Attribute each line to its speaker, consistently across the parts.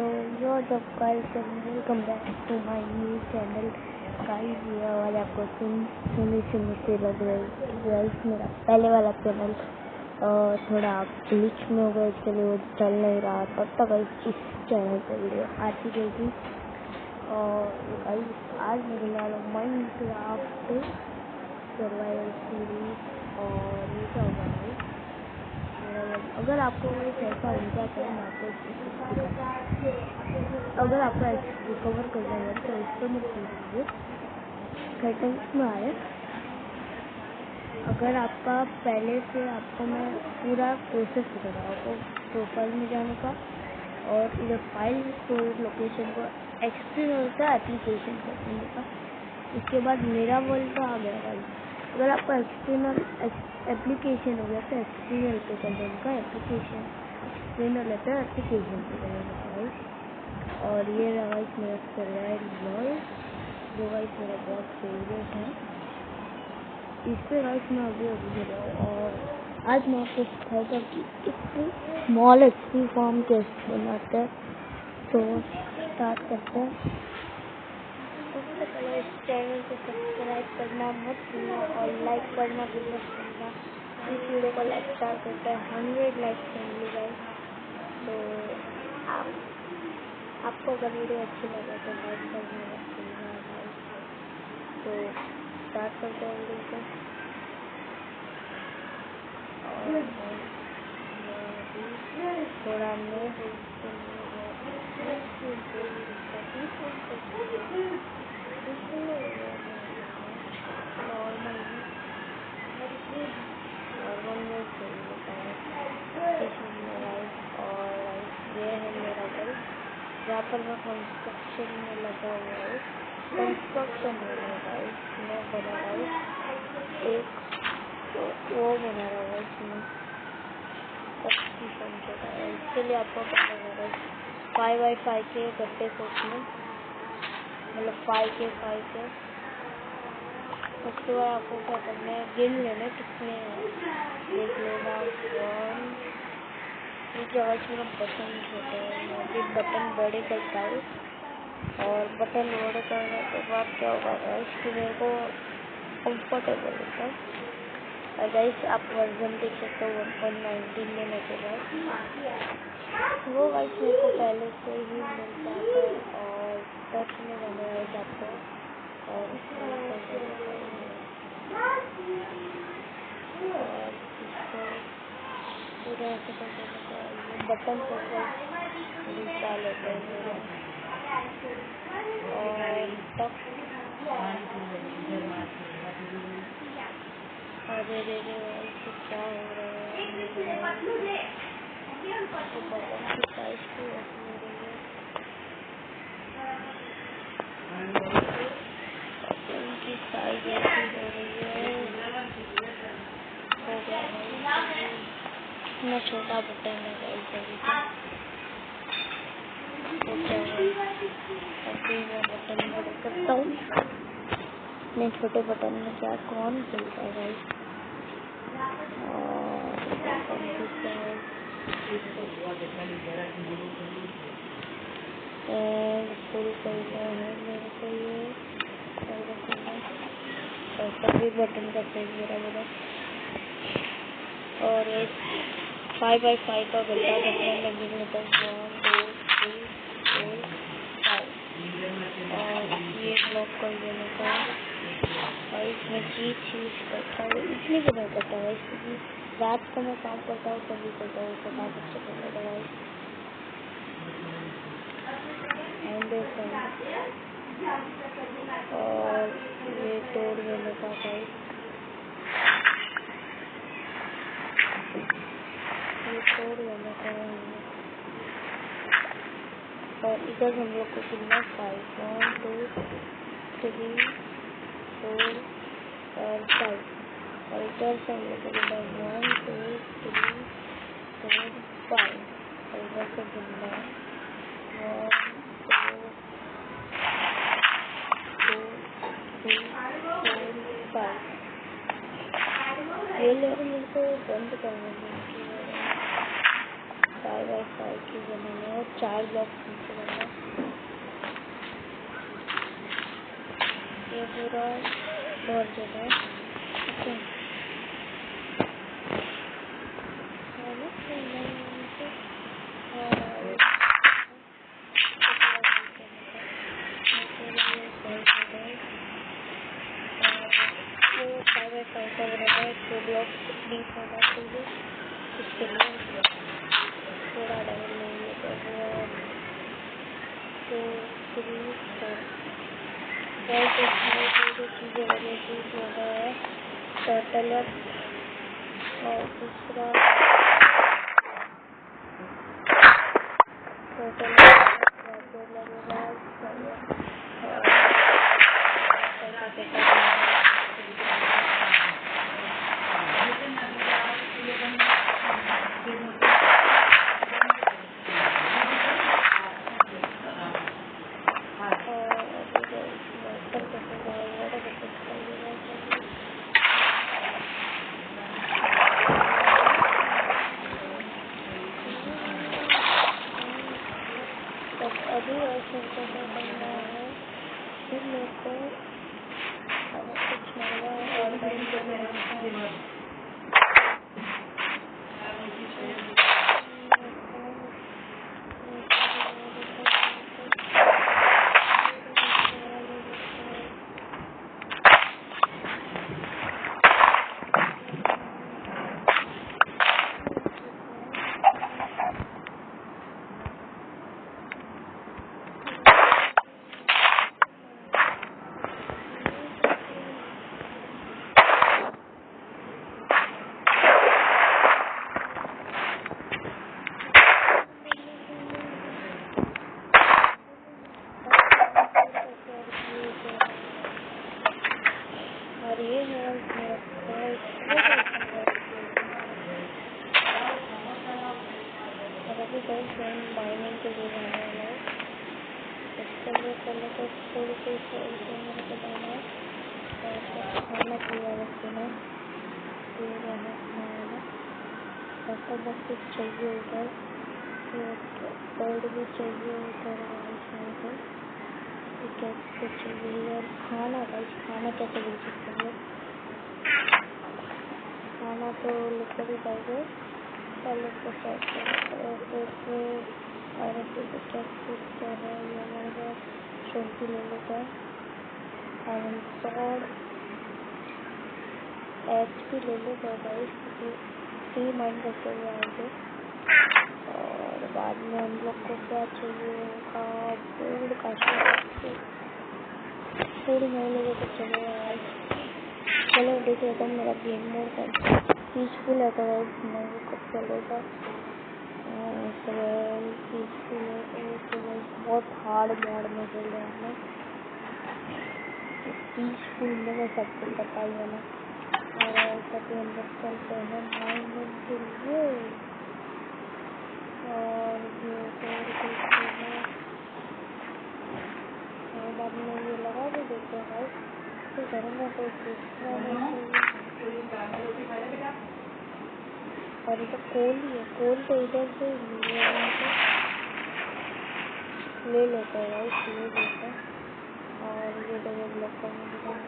Speaker 1: So what's up guys and welcome back to my new channel guys। ये आवाज़ आपको सुनी से लग रही है गाइस। मेरा पहले वाला चैनल थोड़ा ग्लिच में हो गया, इसके लिए वो चल नहीं रहा, तब तक गाइस इस चैनल पर वीडियो आती गई थी। और गाइस आज मैं बना रहा हूँ माइनक्राफ्ट सर्वाइवल सीरीज। और ये क्या होगा गाइस, अगर आपको ऐसा हो जाता है ना तो अगर आपको रिकवर करना है तो इस पर मत कीजिए, सेटिंग्स में आए। अगर आपका पहले से आपको मैं पूरा प्रोसेस बता रहा हूँ, आपको प्रोफाइल में जाने का और इधर फाइल स्टोरेज लोकेशन को एक्सटर्नल का एप्लीकेशन करने का। इसके बाद मेरा वर्ल्ड का आ गया गाइस। अगर आपका एक्सटर्नल एप्लीकेशन हो गया तो एक्सटर्नल पे करने का एप्लीकेशन, एक्सटर्नल है तो एप्लीकेशन पे करने का गाइस। और ये रहा गाइस मेरा सर्वाइवल वर्ल्ड, जो गाइस मेरा बहुत फेवरेट है। इस पे गाइस मैं अभी रहा हूँ और आज मैं आपको सिखाऊंगा कि एक स्मॉल एक्सपी फॉर्म कैसे बनाते हैं। तो स्टार्ट करते हैं। सबसे पहले इस चैनल को सब्सक्राइब करना मत भूलना और लाइक करना भी मत भूलना। इस वीडियो को लाइक स्टार्ट करते हैं 100 लाइक चाहिए गाइस। तो आपको अगर वीडियो अच्छी लगे तो लाइक करना मत भूलना गाइस। तो स्टार्ट करते हैं वीडियो को। और थोड़ा यहाँ पर मैं कंस्ट्रक्शन में लगा हुआ है, कंस्ट्रक्शन में मैं बना रहा हूँ एक वो बना रहा हूँ इसमें अच्छी समझेगा। इसके लिए आपको करना है 5x5 के गड्ढे सोचने, मतलब 5 के उसके बाद आपको क्या करना है, गिन लेना कितने देख लेना। 1 ये जगह मेरा बटन छोटा है, मैं भी बटन बड़े करता हूँ। और बटन बड़े करने के बाद क्या होगा इसके मेरे को कंफर्टेबल होता है। और गाइस आप वर्जन देख सकते हो 1.19 में मेरे पास वो गाइस मेरे को पहले से ही मिल जाता है और टच में रहने वाले आपको। और इसको पूरा ऐसे करके बटन पर इंस्टॉल होता है। और तब अरे क्या हो रहा है, बटन की साइज की ऐसी हो रही है, बटन की साइज ऐसी हो रही है। हो गया इतना छोटा बटन है गाइस अभी मैं बटन बड़ा करता हूँ। इतने छोटे बटन में क्या कौन खेलता है गाइस। फुल करना है मेरे को ये, और सभी बटन का साइज मेरा और 5x5 का गड्ढा रखने लगे होता है 1 2 3 4 5 और ये ब्लॉक कर देने का। और इसमें चीज करता हूँ, इसलिए भी नहीं करता है क्योंकि रात को मैं काम करता हूँ तभी करता हूँ फटाफट से करने का। और ये तोड़ देने का गाइस, ये तोड़ देने का है। और इधर हम लोग को कितना 5 1 2 3 4 और 5 और इधर से हम लोग को कितना 1 2 3 4 5 और इधर से कितना 1 2 3 4 5। ये लेवल मेरे को बंद करने की 5x5 की बनाना है 4 ब्लॉक नीचे लगा। ये पूरा बहुत जगह है। ओके तो ब्लॉक डीप होना चाहिए, इसके लिए थोड़ा डबल लेंगे। 2 3 4 चीज़ें बनेगी जो है टर्टल और दूसरा अभी ऐसे करना है। फिर मेरे को कुछ नया और ये है अभी माइनिंग के लिए जाने वाला है। इसके लिए पहले तो थोड़ी सी मेरे को जाना है और खाना पीना रखना ऐसा बस कुछ चाहिए उधर, गोल्ड भी चाहिए उधर, कैसे चाहिए और खाना कैसे मिल सकता है? खाना तो लेकर ही जाएंगे पहले तो कैसे ये हमारा शोधी ले लेगा और एच भी ले लेगा गाइस, क्योंकि माइंड करते हुए आएंगे। और बाद में हम लोग को क्या चाहिए होगा, फूड का फूड नहीं लेंगे तो चलेगा। चलो देख लेते हैं मेरा गेम मोड का पीसफुल है तो नहीं कब चलेगा। पीसफुल है तो बहुत हार्ड मोड में चल रहे हैं। पीसफुल में सबको पता ही है ना। और ऐसा भी हम लोग चलते हैं माइनिंग के लिए और बाद में ये लगा भी देते हैं तो करूँगा कोई दूसरा और ये तो कोल ही है, कोल तो इधर से ले लेते हैं गाइस, ले लेते हैं। और ये डबल ब्लॉक करने के बाद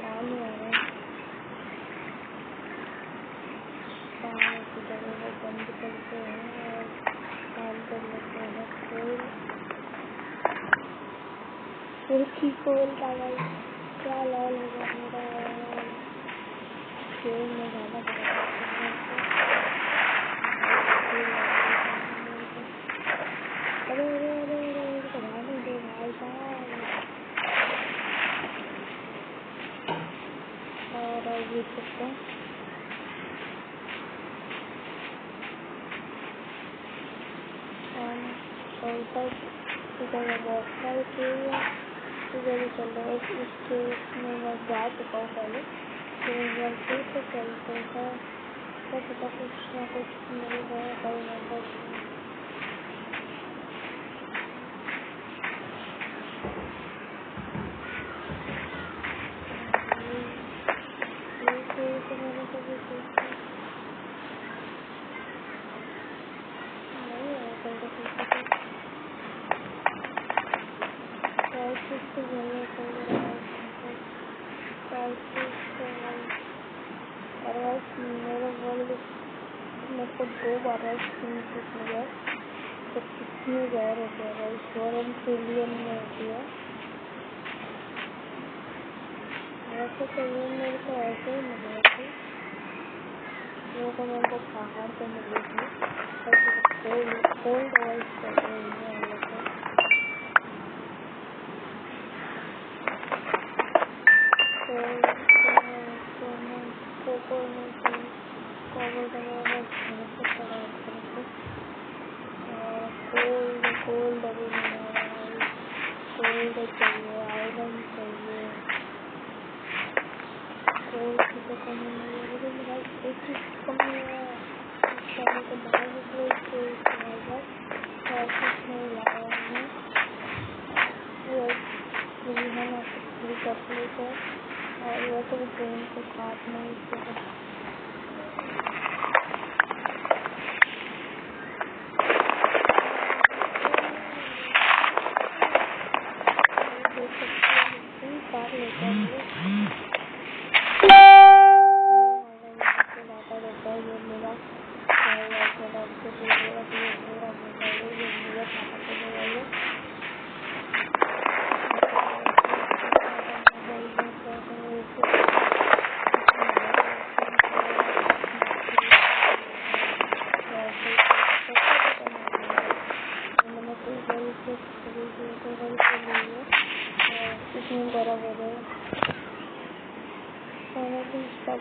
Speaker 1: काम ही आ रहा है, डबल बंद करते हैं और काम कर लेते हैं। कोल का गाइस क्या लाल होगा मेरा खेल में जाना पड़ेगा। अरे नहीं दे भाई साहब। और ये सकते हैं इधर बहुत सारे इधर ही चल रहा है। इसमें मैं जा चुका हूँ पहले, फिर से चलते हैं तो पता कुछ ना कुछ मिल गया कल नंबर। मैंने कभी 2 बार स्क्रीन शॉट में गया तो कितनी बार हो गया भाई 4 ट्रिलियन में होती है। वैसे तो ये मेरे को ऐसे ही मिली थी, वो तो मेरे को पहाड़ पे मिली थी, कोल्ड वॉइस कर रही है हम लोग को। कोल्ड अभी नहीं आ रहा है, कोल्ड चाहिए, आयरन चाहिए, कोल्ड की तो कमी नहीं है, लेकिन मेरा एक चीज़ कमी है, पहले तो बाहर निकले थे और कुछ नहीं लाया हमने, वो कैलकुलेटर और वो तो ट्रेन को काट नहीं सकते।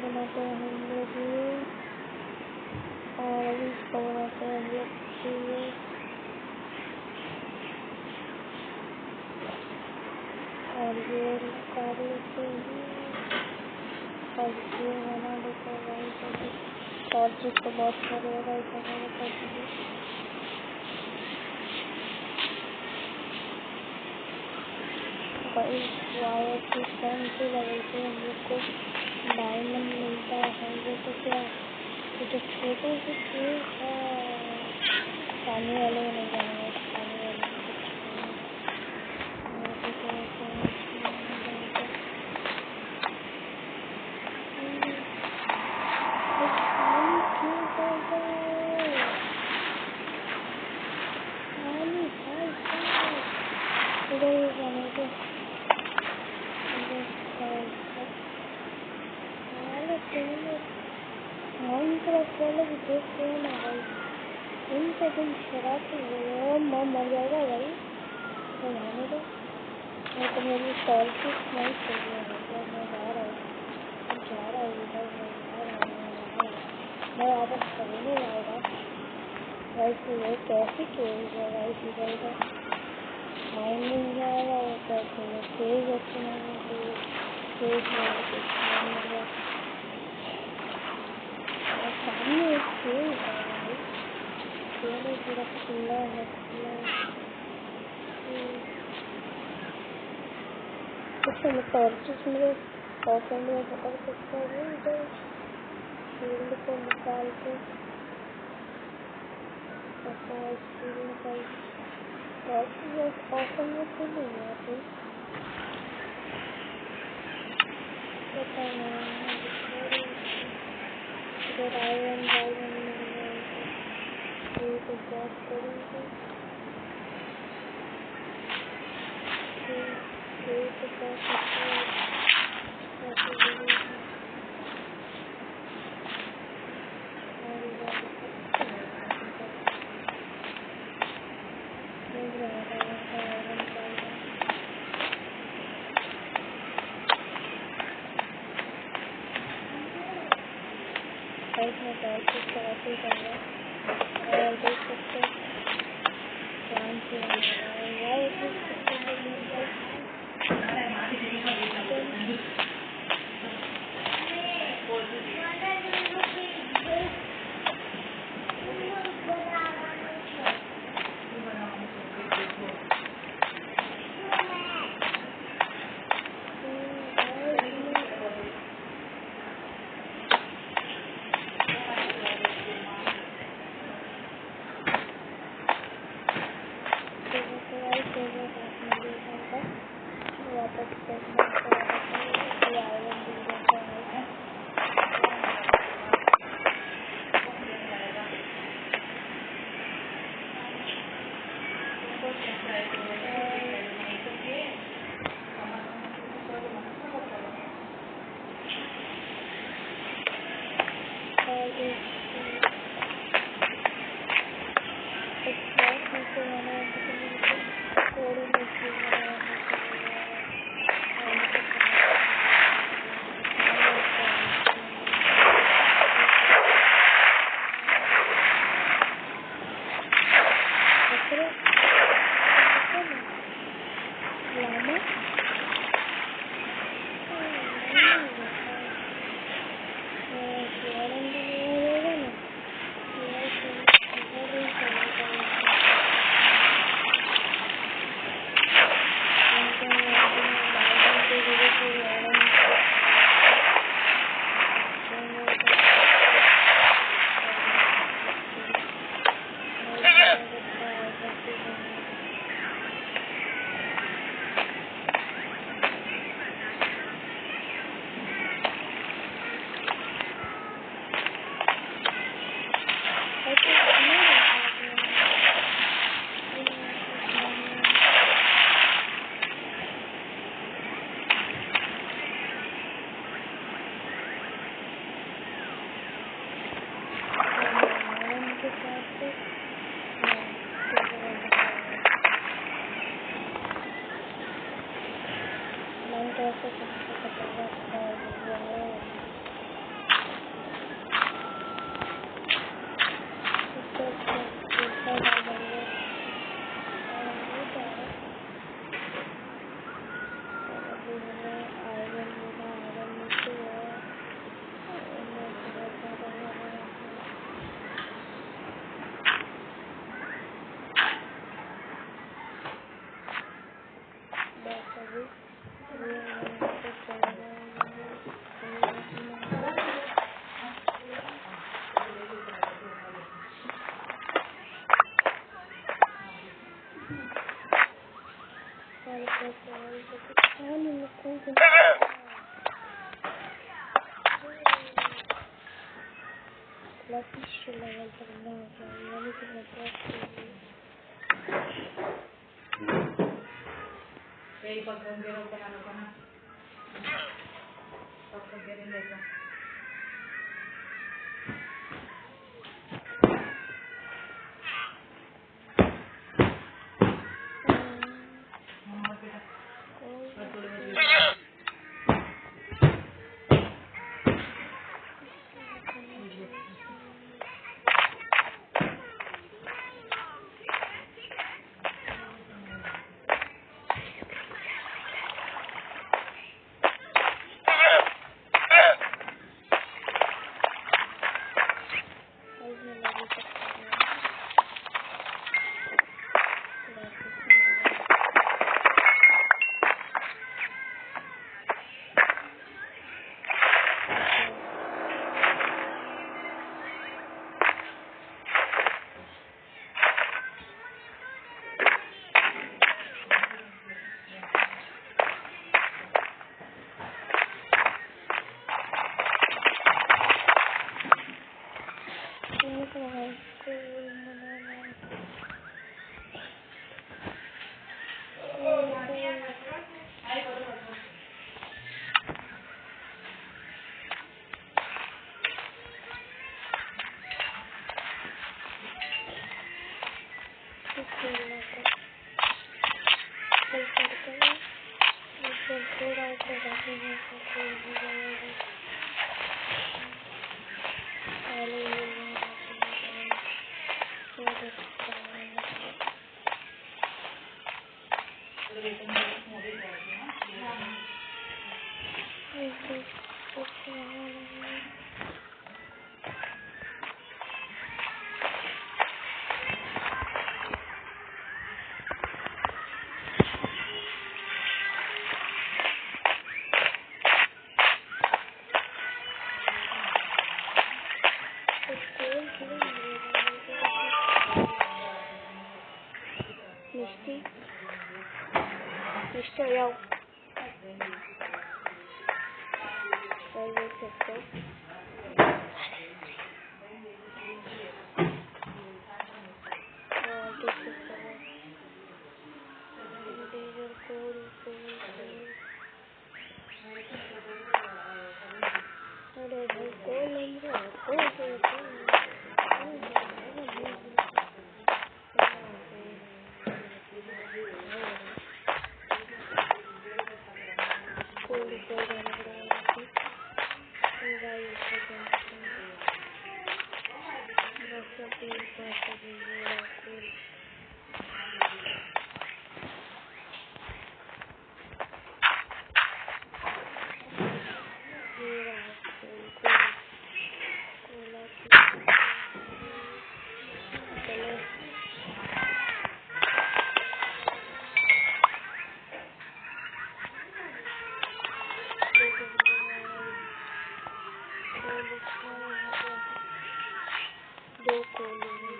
Speaker 1: बनाते हैं हम लोग और अभी इसको बनाते हैं हम लोग और ये कर लेते हैं और ये बना देते हैं और जिसको बहुत सारे वायर की से लगे थे हम लोग को डायमंड मिलता है। वो तो क्या जो छोटे से चीज है पानी वाले में नहीं जाएंगे, पानी वाले में मर जाएगा भाई तो रहने दो। मैं तो मेरी सॉल्टिस नहीं चाहिए, मैं जा रहा हूँ मैं वापस कभी नहीं आएगा। वैसे ये कैसे खेल है भाई इधर का माइनिंग जाएगा वो कैसे है तेज अच्छे नहीं सामने एक खेल है भाई, खेल पूरा खुला है कुछ टॉर्चेस मेरे पॉकेट में पकड़ सकता हूँ इधर फील्ड को निकाल के ऑफर में क्यों नहीं आती पता नहीं। इधर आयरन ये तो बहुत करेंगे और देख सकते दो कॉलोनी